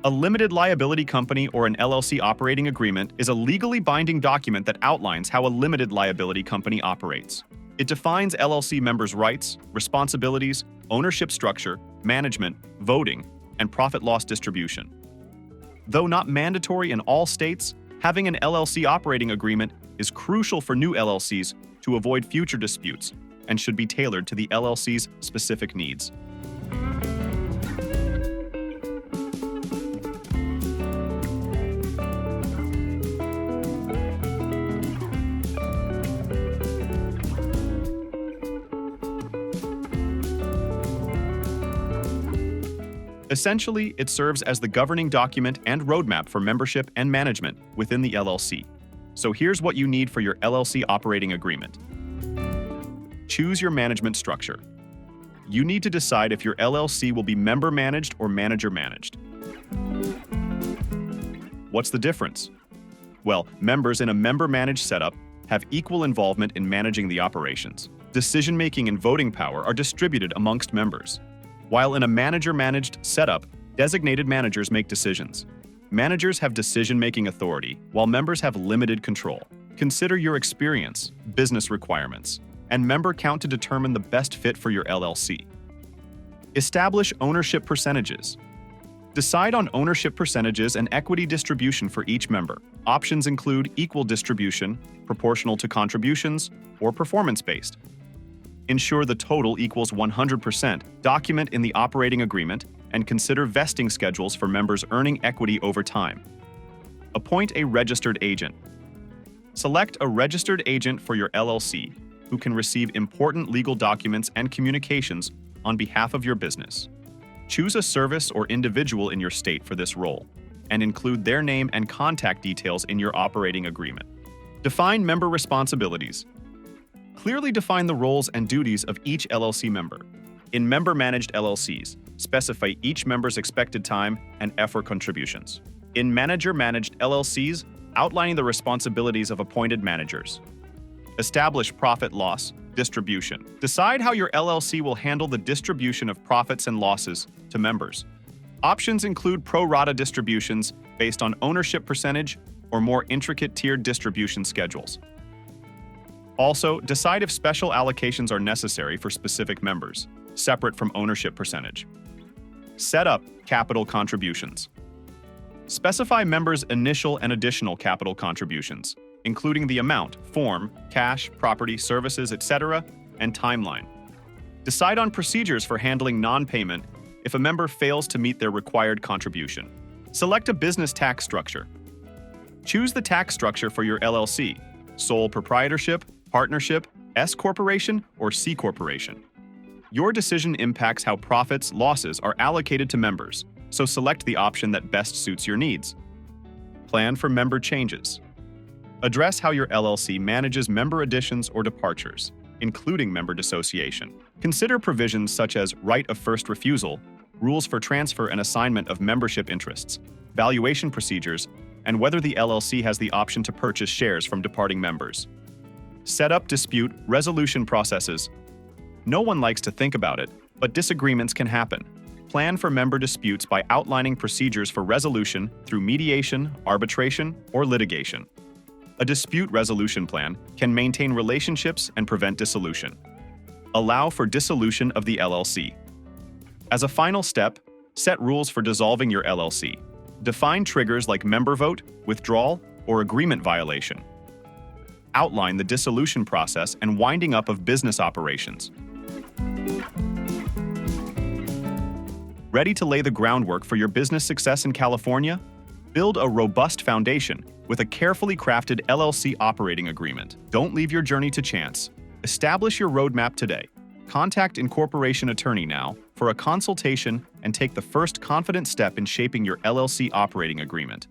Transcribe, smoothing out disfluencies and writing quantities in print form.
A limited liability company or an LLC operating agreement is a legally binding document that outlines how a limited liability company operates. It defines LLC members' rights, responsibilities, ownership structure, management, voting, and profit-loss distribution. Though not mandatory in all states, having an LLC operating agreement is crucial for new LLCs to avoid future disputes and should be tailored to the LLC's specific needs. Essentially, it serves as the governing document and roadmap for membership and management within the LLC. So here's what you need for your LLC operating agreement. Choose your management structure. You need to decide if your LLC will be member-managed or manager-managed. What's the difference? Well, members in a member-managed setup have equal involvement in managing the operations. Decision-making and voting power are distributed amongst members. While in a manager-managed setup, designated managers make decisions. Managers have decision-making authority, while members have limited control. Consider your experience, business requirements, and member count to determine the best fit for your LLC. Establish ownership percentages. Decide on ownership percentages and equity distribution for each member. Options include equal distribution, proportional to contributions, or performance-based. Ensure the total equals 100%, document in the operating agreement, and consider vesting schedules for members earning equity over time. Appoint a registered agent. Select a registered agent for your LLC who can receive important legal documents and communications on behalf of your business. Choose a service or individual in your state for this role, and include their name and contact details in your operating agreement. Define member responsibilities. Clearly define the roles and duties of each LLC member. In member-managed LLCs, specify each member's expected time and effort contributions. In manager-managed LLCs, outlining the responsibilities of appointed managers. Establish profit-loss distribution. Decide how your LLC will handle the distribution of profits and losses to members. Options include pro-rata distributions based on ownership percentage or more intricate tiered distribution schedules. Also, decide if special allocations are necessary for specific members, separate from ownership percentage. Set up capital contributions. Specify members' initial and additional capital contributions, including the amount, form, cash, property, services, etc., and timeline. Decide on procedures for handling non-payment if a member fails to meet their required contribution. Select a business tax structure. Choose the tax structure for your LLC: sole proprietorship, partnership, S corporation, or C corporation. Your decision impacts how profits, losses are allocated to members, so select the option that best suits your needs. Plan for member changes. Address how your LLC manages member additions or departures, including member dissociation. Consider provisions such as right of first refusal, rules for transfer and assignment of membership interests, valuation procedures, and whether the LLC has the option to purchase shares from departing members. Set up dispute resolution processes. No one likes to think about it, but disagreements can happen. Plan for member disputes by outlining procedures for resolution through mediation, arbitration, or litigation. A dispute resolution plan can maintain relationships and prevent dissolution. Allow for dissolution of the LLC. As a final step, set rules for dissolving your LLC. Define triggers like member vote, withdrawal, or agreement violation. Outline the dissolution process and winding up of business operations. Ready to lay the groundwork for your business success in California? Build a robust foundation with a carefully crafted LLC operating agreement. Don't leave your journey to chance. Establish your roadmap today. Contact Incorporation Attorney now for a consultation and take the first confident step in shaping your LLC operating agreement.